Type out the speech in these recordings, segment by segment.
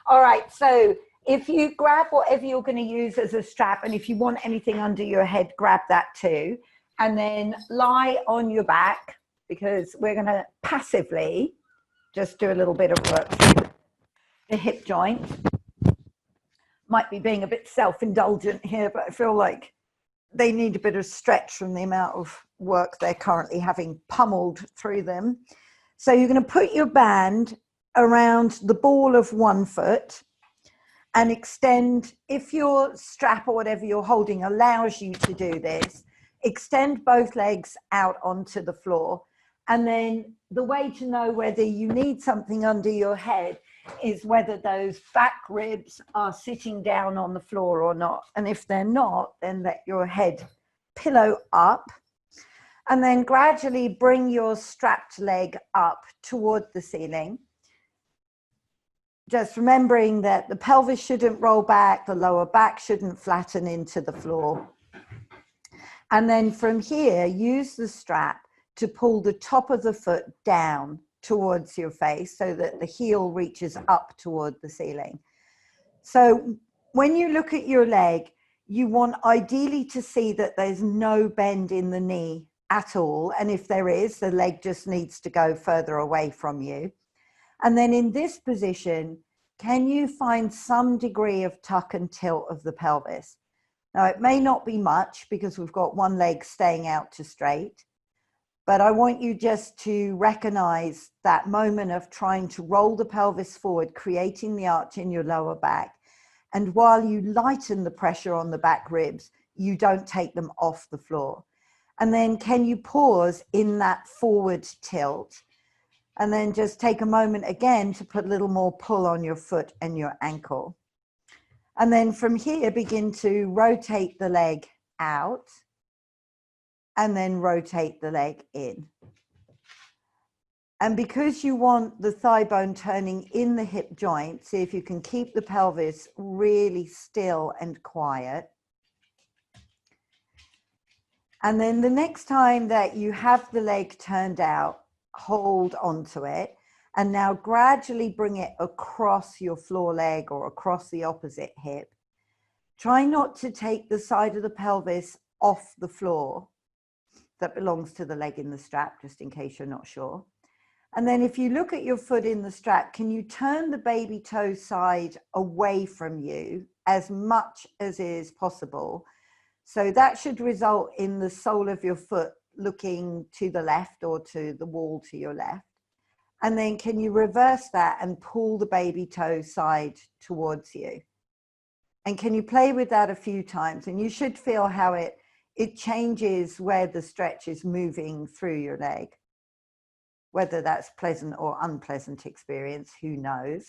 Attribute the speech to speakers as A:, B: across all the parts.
A: All right, so if you grab whatever you're going to use as a strap, and if you want anything under your head, grab that too. And then lie on your back, because we're going to passively just do a little bit of work through the hip joint. Might be being a bit self-indulgent here, but I feel like they need a bit of stretch from the amount of work they're currently having pummeled through them. So you're going to put your band around the ball of one foot and extend, if your strap or whatever you're holding allows you to do this, extend both legs out onto the floor. And then the way to know whether you need something under your head is whether those back ribs are sitting down on the floor or not. And if they're not, then let your head pillow up. And then gradually bring your strapped leg up toward the ceiling. Just remembering that the pelvis shouldn't roll back, the lower back shouldn't flatten into the floor. And then from here, use the strap to pull the top of the foot down towards your face so that the heel reaches up toward the ceiling. So when you look at your leg, you want ideally to see that there's no bend in the knee at all. And if there is, the leg just needs to go further away from you. And then in this position, can you find some degree of tuck and tilt of the pelvis? Now, it may not be much because we've got one leg staying out to straight, but I want you just to recognize that moment of trying to roll the pelvis forward, creating the arch in your lower back. And while you lighten the pressure on the back ribs, you don't take them off the floor. And then can you pause in that forward tilt? And then just take a moment again to put a little more pull on your foot and your ankle. And then from here, begin to rotate the leg out and then rotate the leg in. And because you want the thigh bone turning in the hip joint, see if you can keep the pelvis really still and quiet. And then the next time that you have the leg turned out, hold onto it. And now gradually bring it across your floor leg or across the opposite hip. Try not to take the side of the pelvis off the floor that belongs to the leg in the strap, just in case you're not sure. And then if you look at your foot in the strap, can you turn the baby toe side away from you as much as is possible? So that should result in the sole of your foot looking to the left or to the wall to your left. And then can you reverse that and pull the baby toe side towards you? And can you play with that a few times? And you should feel how it changes where the stretch is moving through your leg. Whether that's pleasant or unpleasant experience, who knows?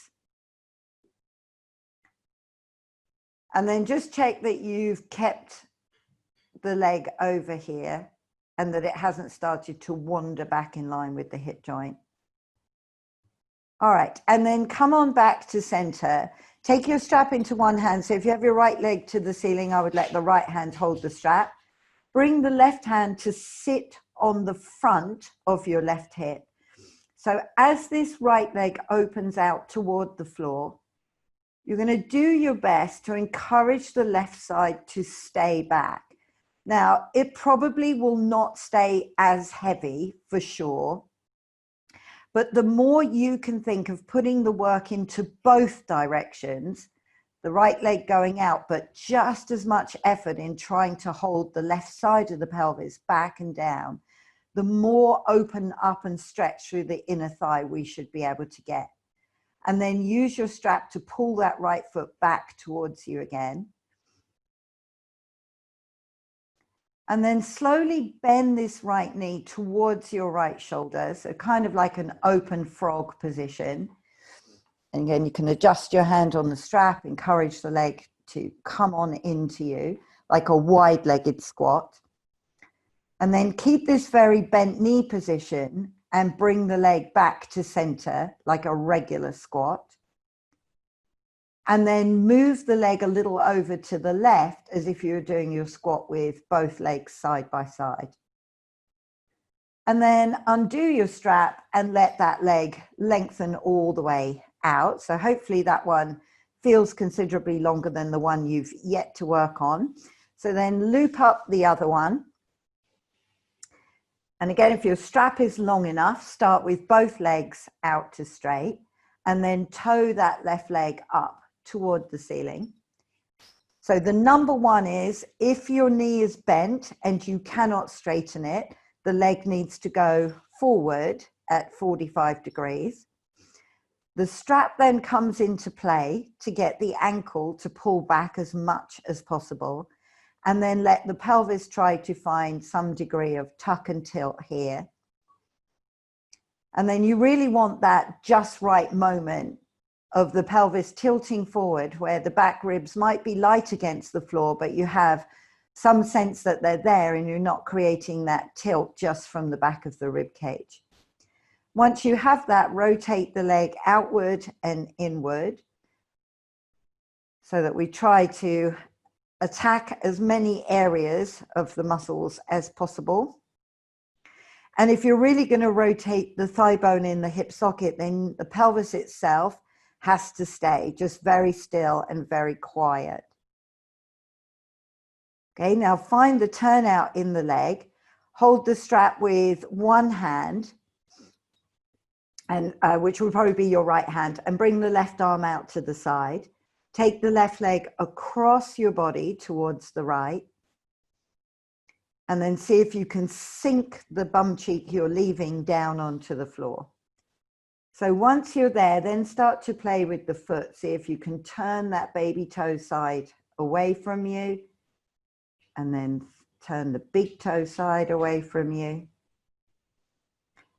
A: And then just check that you've kept the leg over here and that it hasn't started to wander back in line with the hip joint. All right, and then come on back to center. Take your strap into one hand. So if you have your right leg to the ceiling, I would let the right hand hold the strap. Bring the left hand to sit on the front of your left hip. So as this right leg opens out toward the floor, you're going to do your best to encourage the left side to stay back. Now, it probably will not stay as heavy for sure, but the more you can think of putting the work into both directions, the right leg going out, but just as much effort in trying to hold the left side of the pelvis back and down, the more open up and stretch through the inner thigh we should be able to get. And then use your strap to pull that right foot back towards you again. And then slowly bend this right knee towards your right shoulder. So kind of like an open frog position. And again, you can adjust your hand on the strap, encourage the leg to come on into you, like a wide-legged squat. And then keep this very bent knee position and bring the leg back to center, like a regular squat. And then move the leg a little over to the left as if you're doing your squat with both legs side by side. And then undo your strap and let that leg lengthen all the way out. So hopefully that one feels considerably longer than the one you've yet to work on. So then loop up the other one. And again, if your strap is long enough, start with both legs out to straight and then toe that left leg up toward the ceiling. So the number one is if your knee is bent and you cannot straighten it, the leg needs to go forward at 45 degrees. The strap then comes into play to get the ankle to pull back as much as possible, and then let the pelvis try to find some degree of tuck and tilt here. And then you really want that just right moment of the pelvis tilting forward where the back ribs might be light against the floor, but you have some sense that they're there and you're not creating that tilt just from the back of the rib cage. Once you have that, rotate the leg outward and inward so that we try to attack as many areas of the muscles as possible. And if you're really going to rotate the thigh bone in the hip socket, then the pelvis itself has to stay just very still and very quiet. Okay, now find the turnout in the leg. Hold the strap with one hand, and which will probably be your right hand, and bring the left arm out to the side. Take the left leg across your body towards the right. And then see if you can sink the bum cheek you're leaving down onto the floor. So once you're there, then start to play with the foot. See if you can turn that baby toe side away from you. And then turn the big toe side away from you.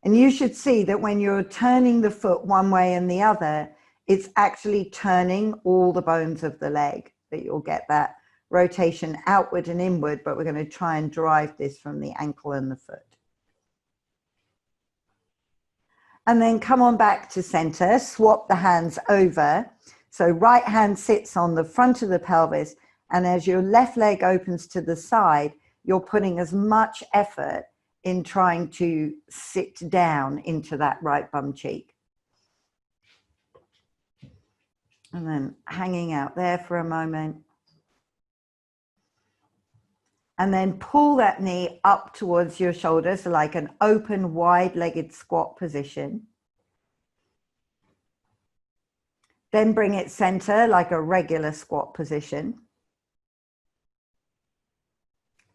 A: And you should see that when you're turning the foot one way and the other, it's actually turning all the bones of the leg, that you'll get that rotation outward and inward, but we're going to try and drive this from the ankle and the foot. And then come on back to center, swap the hands over. So right hand sits on the front of the pelvis, and as your left leg opens to the side, you're putting as much effort in trying to sit down into that right bum cheek. And then hanging out there for a moment. And then pull that knee up towards your shoulder, so like an open, wide-legged squat position. Then bring it center like a regular squat position.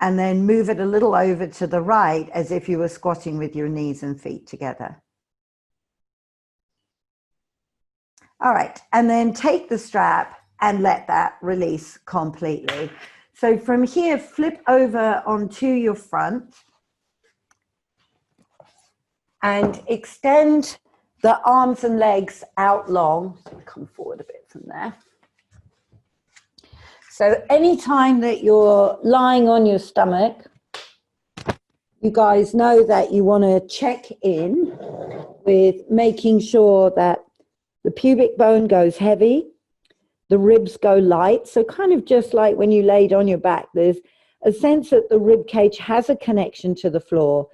A: And then move it a little over to the right as if you were squatting with your knees and feet together. All right, and then take the strap and let that release completely. So from here, flip over onto your front and extend the arms and legs out long. Come forward a bit from there. So anytime that you're lying on your stomach, you guys know that you want to check in with making sure that the pubic bone goes heavy, the ribs go light. So kind of just like when you laid on your back, there's a sense that the rib cage has a connection to the floor,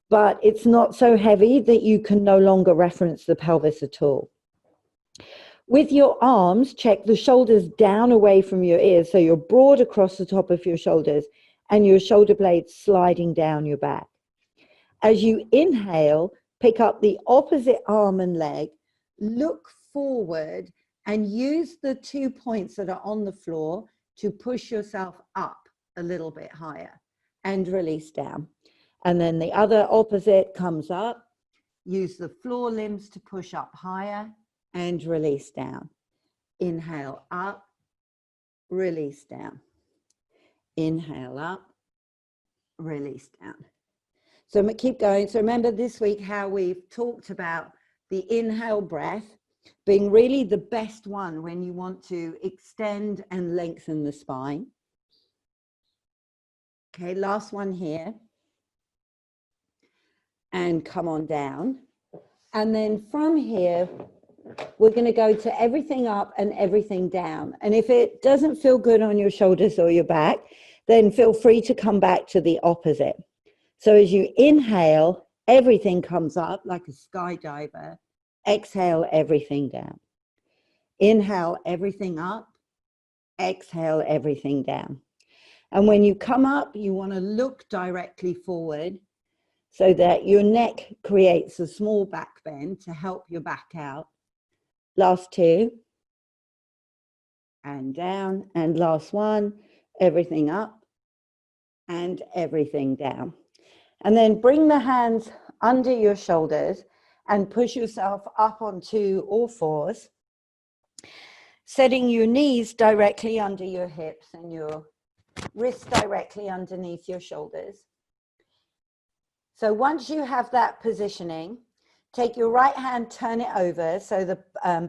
A: but it's not so heavy that you can no longer reference the pelvis at all. With your arms, check the shoulders down away from your ears, so you're broad across the top of your shoulders and your shoulder blades sliding down your back. As you inhale, pick up the opposite arm and leg, look forward and use the 2 points that are on the floor to push yourself up a little bit higher and release down. And then the other opposite comes up. Use the floor limbs to push up higher and release down. Inhale up, release down. Inhale up, release down. So keep going. So remember this week how we've talked about the inhale breath being really the best one when you want to extend and lengthen the spine. Okay, last one here. And come on down. And then from here, we're going to go to everything up and everything down. And if it doesn't feel good on your shoulders or your back, then feel free to come back to the opposite. So as you inhale, everything comes up like a skydiver. Exhale, everything down. Inhale everything up, exhale everything down. And when you come up, you want to look directly forward so that your neck creates a small back bend to help your back out. Last two. And down. And last one, everything up and everything down. And then bring the hands under your shoulders and push yourself up onto all fours, setting your knees directly under your hips and your wrists directly underneath your shoulders. So once you have that positioning, take your right hand, turn it over so the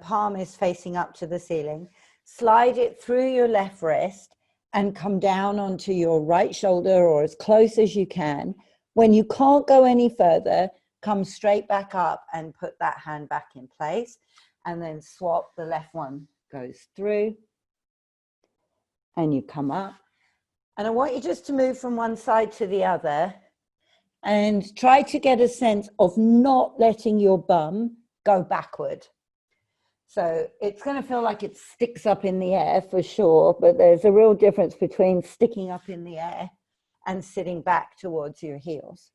A: palm is facing up to the ceiling. Slide it through your left wrist and come down onto your right shoulder or as close as you can. When you can't go any further, come straight back up and put that hand back in place, and then swap. The left one goes through and you come up. And I want you just to move from one side to the other and try to get a sense of not letting your bum go backward. So it's going to feel like it sticks up in the air for sure, but there's a real difference between sticking up in the air and sitting back towards your heels.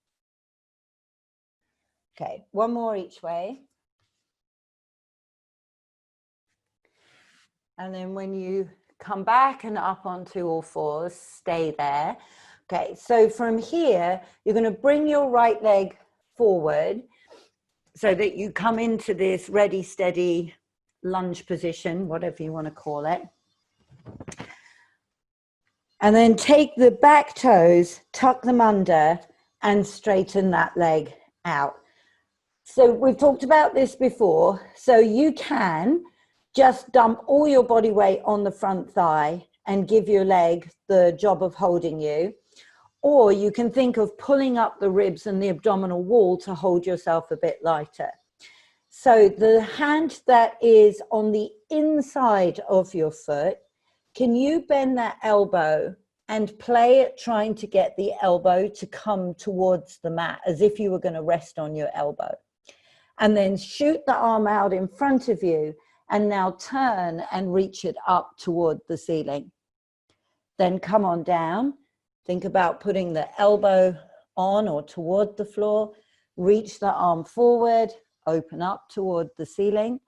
A: Okay, one more each way. And then when you come back and up onto all fours, stay there. Okay, so from here, you're going to bring your right leg forward so that you come into this ready, steady lunge position, whatever you want to call it. And then take the back toes, tuck them under, and straighten that leg out. So we've talked about this before. So you can just dump all your body weight on the front thigh and give your leg the job of holding you. Or you can think of pulling up the ribs and the abdominal wall to hold yourself a bit lighter. So the hand that is on the inside of your foot, can you bend that elbow and play at trying to get the elbow to come towards the mat as if you were going to rest on your elbow? And then shoot the arm out in front of you and now turn and reach it up toward the ceiling. Then come on down. Think about putting the elbow on or toward the floor. Reach the arm forward, open up toward the ceiling.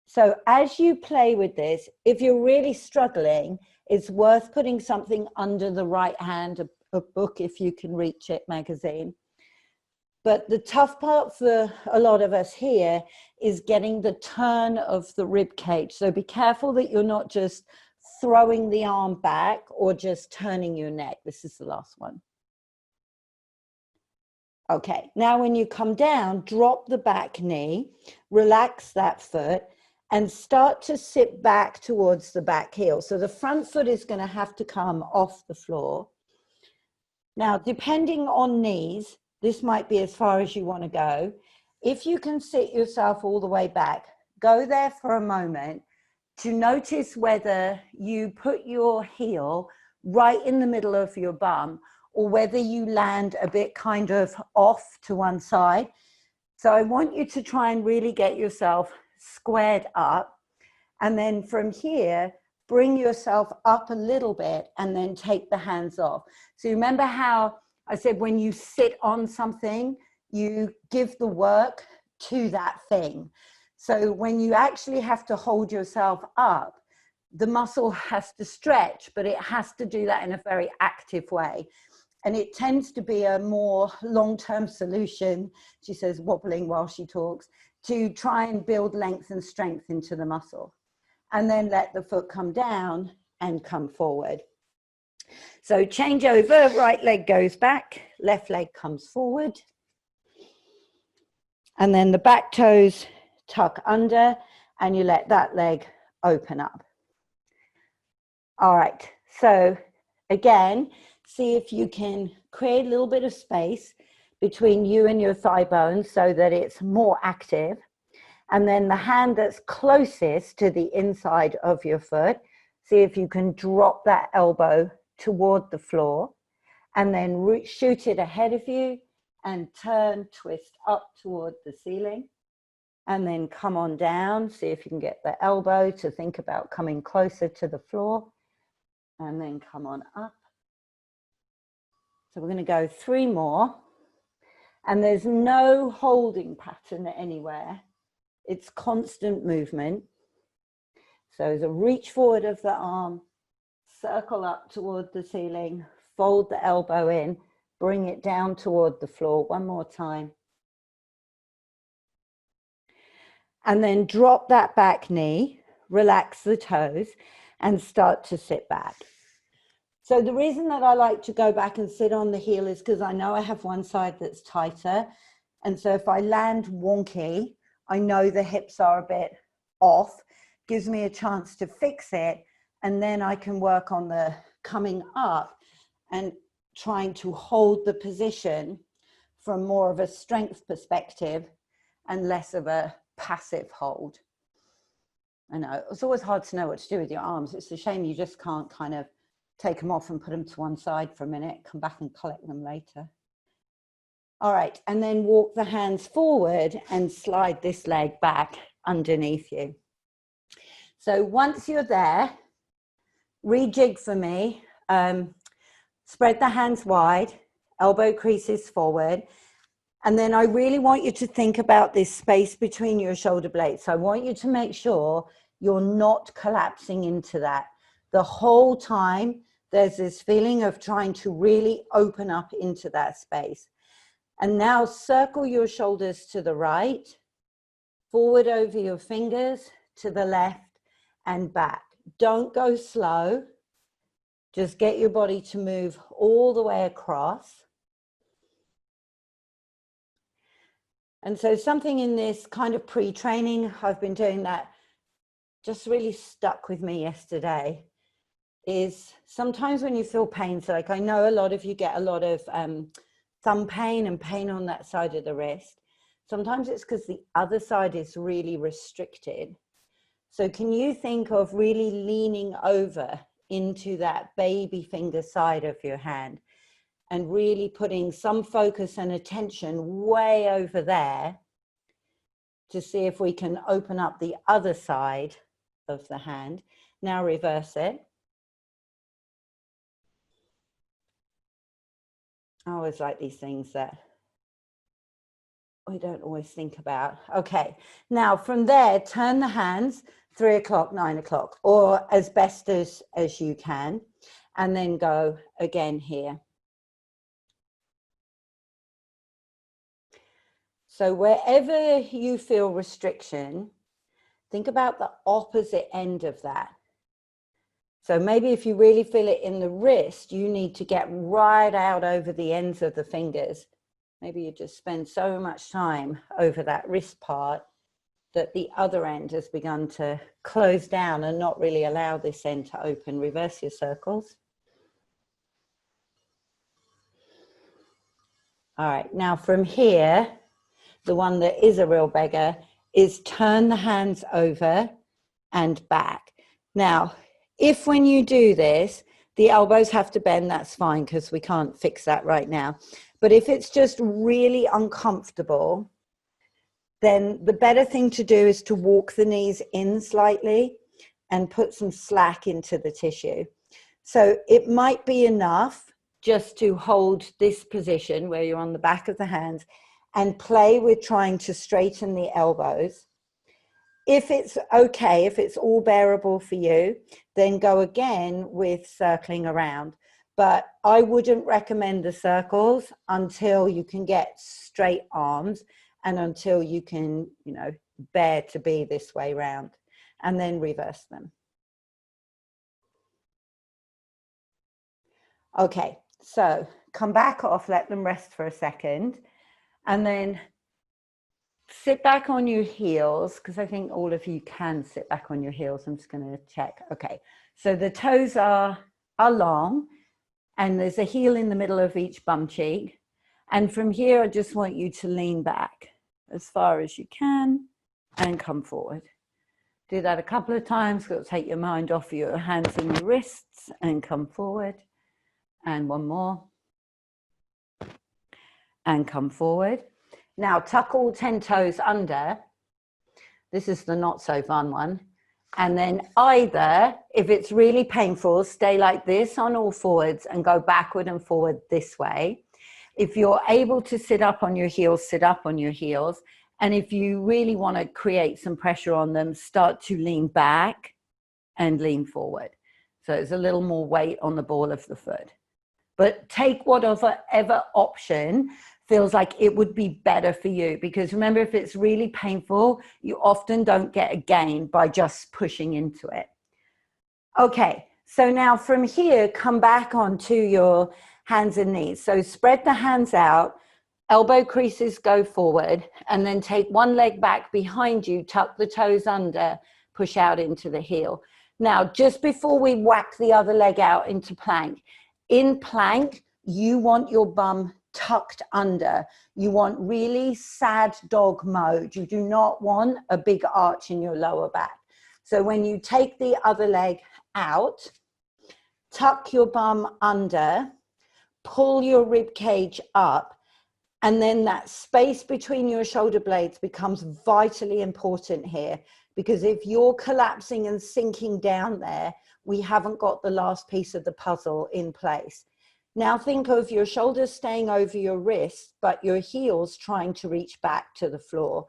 A: So as you play with this, if you're really struggling, it's worth putting something under the right hand, a book if you can reach it, magazine. But the tough part for a lot of us here is getting the turn of the rib cage. So be careful that you're not just throwing the arm back or just turning your neck. This is the last one. Okay, now when you come down, drop the back knee, relax that foot, and start to sit back towards the back heel. So the front foot is going to have to come off the floor. Now, depending on knees, this might be as far as you want to go. If you can sit yourself all the way back, go there for a moment to notice whether you put your heel right in the middle of your bum or whether you land a bit kind of off to one side. So I want you to try and really get yourself squared up. And then from here, bring yourself up a little bit and then take the hands off. So remember how I said when you sit on something, you give the work to that thing. So when you actually have to hold yourself up, the muscle has to stretch, but it has to do that in a very active way. And it tends to be a more long-term solution, she says, wobbling while she talks, to try and build length and strength into the muscle. And then let the foot come down and come forward. So change over, right leg goes back, left leg comes forward. And then the back toes tuck under and you let that leg open up. All right, so again, see if you can create a little bit of space between you and your thigh bones so that it's more active. And then the hand that's closest to the inside of your foot, see if you can drop that elbow toward the floor and then shoot it ahead of you and turn, twist up toward the ceiling. And then come on down, see if you can get the elbow to think about coming closer to the floor. And then come on up. So we're going to go 3 more. And there's no holding pattern anywhere. It's constant movement. So as a reach forward of the arm, circle up toward the ceiling, fold the elbow in, bring it down toward the floor. One more time. And then drop that back knee, relax the toes, and start to sit back. So the reason that I like to go back and sit on the heel is because I know I have one side that's tighter. And so if I land wonky, I know the hips are a bit off, gives me a chance to fix it. And then I can work on the coming up and trying to hold the position from more of a strength perspective and less of a passive hold. I know it's always hard to know what to do with your arms. It's a shame you just can't kind of take them off and put them to one side for a minute, come back and collect them later. All right, and then walk the hands forward and slide this leg back underneath you. So once you're there, rejig for me, spread the hands wide, elbow creases forward. And then I really want you to think about this space between your shoulder blades. So I want you to make sure you're not collapsing into that. The whole time, there's this feeling of trying to really open up into that space. And now circle your shoulders to the right, forward over your fingers, to the left and back. Don't go slow. Just get your body to move all the way across. And so something in this kind of pre-training, I've been doing that, just really stuck with me yesterday, is sometimes when you feel pain, so like I know a lot of you get a lot of thumb pain and pain on that side of the wrist. Sometimes it's because the other side is really restricted. So can you think of really leaning over into that baby finger side of your hand and really putting some focus and attention way over there to see if we can open up the other side of the hand. Now reverse it. I always like these things that we don't always think about. Okay, now from there, turn the hands 3 o'clock, 9 o'clock, or as best as you can, and then go again here. So wherever you feel restriction, think about the opposite end of that. So maybe if you really feel it in the wrist, you need to get right out over the ends of the fingers. Maybe you just spend so much time over that wrist part that the other end has begun to close down and not really allow this end to open. Reverse your circles. All right, now from here, the one that is a real beggar is turn the hands over and back. Now, if when you do this, the elbows have to bend, that's fine because we can't fix that right now. But if it's just really uncomfortable, then the better thing to do is to walk the knees in slightly and put some slack into the tissue. So it might be enough just to hold this position where you're on the back of the hands and play with trying to straighten the elbows. If it's okay, if it's all bearable for you, then go again with circling around. But I wouldn't recommend the circles until you can get straight arms and until you can, you know, bear to be this way round, and then reverse them. Okay, so come back off, let them rest for a second, and then sit back on your heels, because I think all of you can sit back on your heels. I'm just going to check. Okay, so the toes are long, and there's a heel in the middle of each bum cheek. And from here, I just want you to lean back as far as you can and come forward. Do that a couple of times. It'll take your mind off your hands and your wrists and come forward. And one more. And come forward. Now tuck all 10 toes under This is the not so fun one. And then either, if it's really painful, stay like this on all fours and go backward and forward this way. If you're able to sit up on your heels, sit up on your heels. And if you really want to create some pressure on them, start to lean back and lean forward. So it's a little more weight on the ball of the foot. But take whatever option feels like it would be better for you, because remember, if it's really painful, you often don't get a gain by just pushing into it. Okay, so now from here, come back onto your hands and knees. So spread the hands out, elbow creases go forward, and then take one leg back behind you, tuck the toes under, push out into the heel. Now, just before we whack the other leg out into plank, in plank, you want your bum tucked under. You want really sad dog mode. You do not want a big arch in your lower back. So when you take the other leg out, tuck your bum under, pull your rib cage up, and then that space between your shoulder blades becomes vitally important here, because if you're collapsing and sinking down there, we haven't got the last piece of the puzzle in place. Now think of your shoulders staying over your wrists, but your heels trying to reach back to the floor,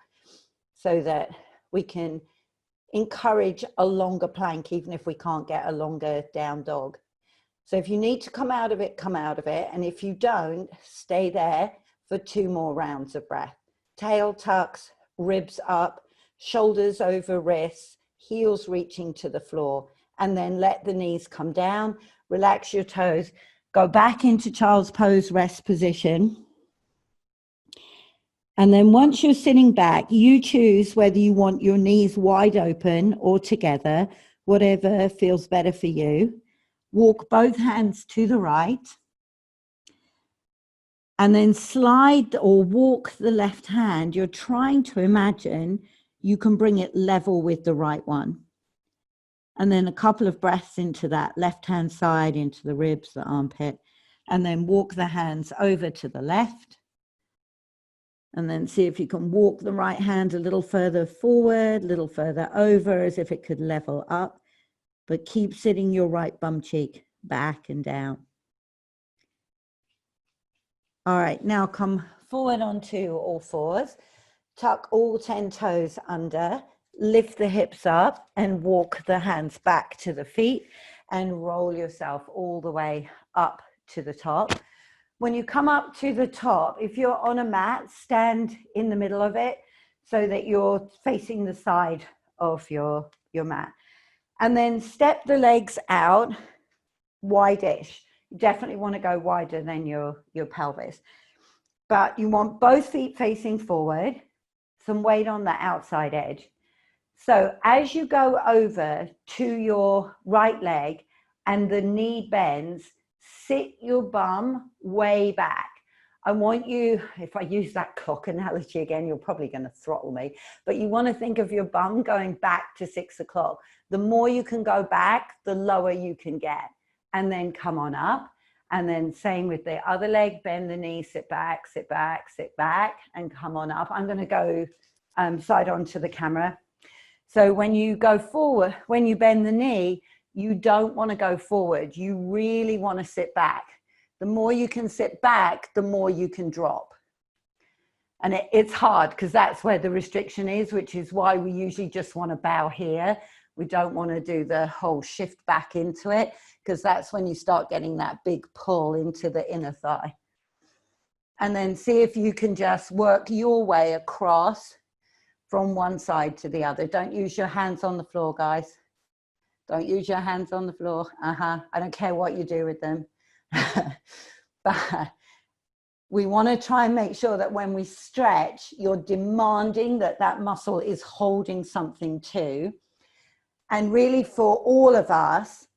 A: so that we can encourage a longer plank, even if we can't get a longer down dog. So if you need to come out of it, come out of it. And if you don't, stay there for 2 more rounds of breath. Tail tucks, ribs up, shoulders over wrists, heels reaching to the floor, and then let the knees come down, relax your toes. Go back into child's pose, rest position. And then once you're sitting back, you choose whether you want your knees wide open or together, whatever feels better for you. Walk both hands to the right. And then slide or walk the left hand. You're trying to imagine you can bring it level with the right one. And then a couple of breaths into that left hand side, into the ribs, the armpit. And then walk the hands over to the left. And then see if you can walk the right hand a little further forward, a little further over, as if it could level up. But keep sitting your right bum cheek back and down. All right, now come forward onto all fours. Tuck all 10 toes under. Lift the hips up and walk the hands back to the feet and roll yourself all the way up to the top. When you come up to the top, if you're on a mat, stand in the middle of it so that you're facing the side of your mat. And then step the legs out wide-ish. You definitely want to go wider than your pelvis. But you want both feet facing forward, some weight on the outside edge. So as you go over to your right leg and the knee bends, sit your bum way back. I want you, if I use that clock analogy again, you're probably going to throttle me, but you want to think of your bum going back to 6 o'clock. The more you can go back, the lower you can get. And then come on up. And then same with the other leg, bend the knee, sit back, sit back, sit back, and come on up. I'm going to go side on to the camera. So when you go forward, when you bend the knee, you don't want to go forward. You really want to sit back. The more you can sit back, the more you can drop. And it's hard because that's where the restriction is, which is why we usually just want to bow here. We don't want to do the whole shift back into it, because that's when you start getting that big pull into the inner thigh. And then see if you can just work your way across from one side to the other. Don't use your hands on the floor, guys. Don't use your hands on the floor. I don't care what you do with them. But we want to try and make sure that when we stretch, you're demanding that that muscle is holding something too. And really for all of us,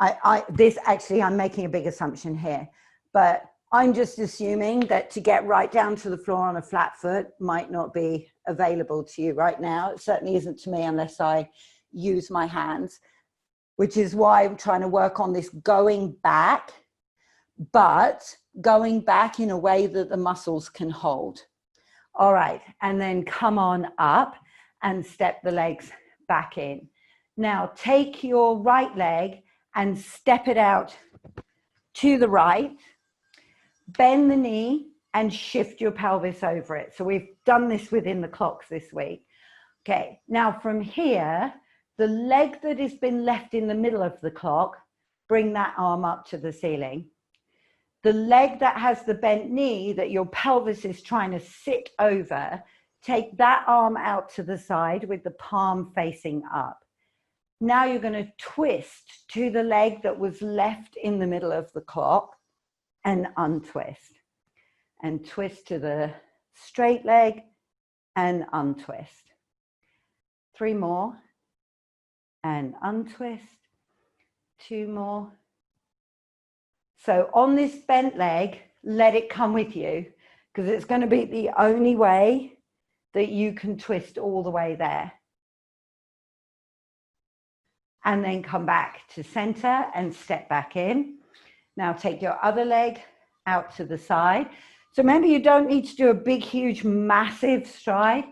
A: I'm making a big assumption here, but I'm just assuming that to get right down to the floor on a flat foot might not be available to you right now. It certainly isn't to me unless I use my hands, which is why I'm trying to work on this going back, but going back in a way that the muscles can hold. All right, and then come on up. and step the legs back in. Now take your right leg and step it out to the right, bend the knee and shift your pelvis over it. So we've done this within the clocks this week. Okay, now from here, the leg that has been left in the middle of the clock, bring that arm up to the ceiling. The leg that has the bent knee that your pelvis is trying to sit over, take that arm out to the side with the palm facing up. Now you're going to twist to the leg that was left in the middle of the clock and untwist. And twist to the straight leg and untwist. 3 more and untwist. 2 more. So on this bent leg, let it come with you because it's going to be the only way that you can twist all the way there. And then come back to center and step back in. Now take your other leg out to the side. So remember, you don't need to do a big, huge, massive stride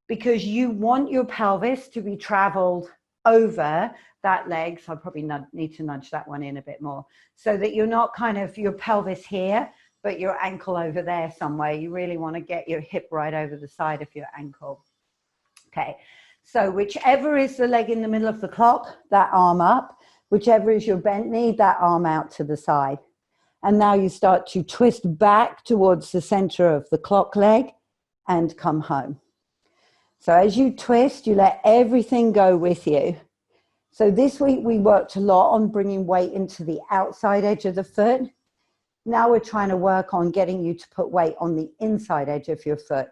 A: because you want your pelvis to be traveled over that leg. So I probably need to nudge that one in a bit more so that you're not kind of your pelvis here, but your ankle over there somewhere. You really want to get your hip right over the side of your ankle. Okay, so whichever is the leg in the middle of the clock, that arm up. Whichever is your bent knee, that arm out to the side. And now you start to twist back towards the center of the clock leg and come home. So as you twist, you let everything go with you. So this week we worked a lot on bringing weight into the outside edge of the foot. Now we're trying to work on getting you to put weight on the inside edge of your foot.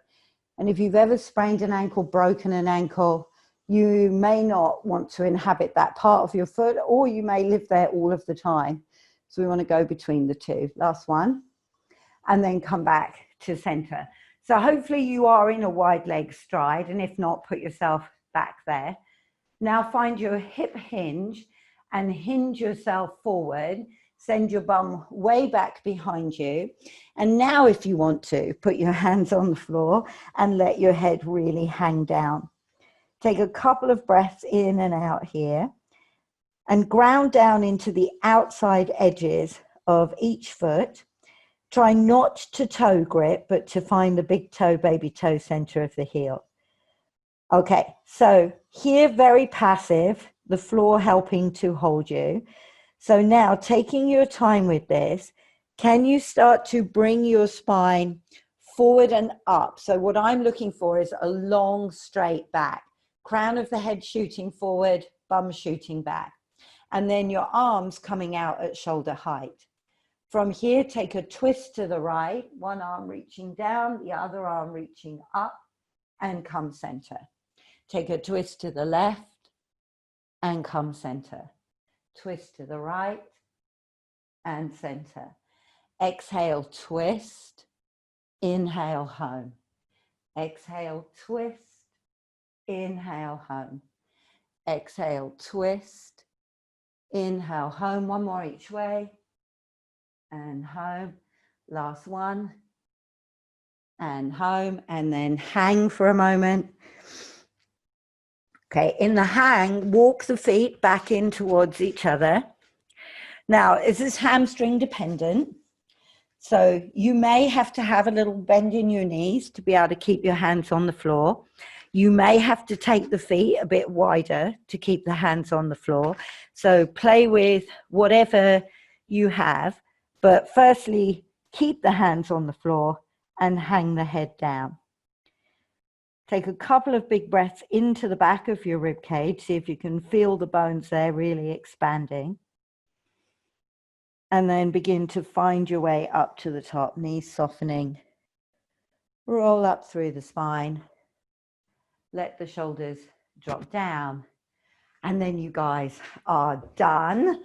A: And if you've ever sprained an ankle, broken an ankle, you may not want to inhabit that part of your foot, or you may live there all of the time. So we want to go between the two. Last one. And then come back to center. So hopefully you are in a wide leg stride, and if not, put yourself back there. Now find your hip hinge and hinge yourself forward. Send your bum way back behind you. And now if you want to, put your hands on the floor and let your head really hang down. Take a couple of breaths in and out here and ground down into the outside edges of each foot. Try not to toe grip, but to find the big toe, baby toe center of the heel. Okay, so here very passive, the floor helping to hold you. So now taking your time with this, can you start to bring your spine forward and up? So what I'm looking for is a long straight back, crown of the head shooting forward, bum shooting back, and then your arms coming out at shoulder height. From here, take a twist to the right, one arm reaching down, the other arm reaching up, and come center. Take a twist to the left and come center. Twist to the right and center. Exhale, twist. Inhale, home. Exhale, twist. Inhale, home. Exhale, twist. Inhale, home. One more each way. And home. Last one. And home. And then hang for a moment. Okay, in the hang, walk the feet back in towards each other. Now, is this hamstring dependent? So you may have to have a little bend in your knees to be able to keep your hands on the floor. You may have to take the feet a bit wider to keep the hands on the floor. So play with whatever you have, but firstly, keep the hands on the floor and hang the head down. Take a couple of big breaths into the back of your rib cage. See if you can feel the bones there really expanding. And then begin to find your way up to the top, knees softening. Roll up through the spine. Let the shoulders drop down. And then you guys are done.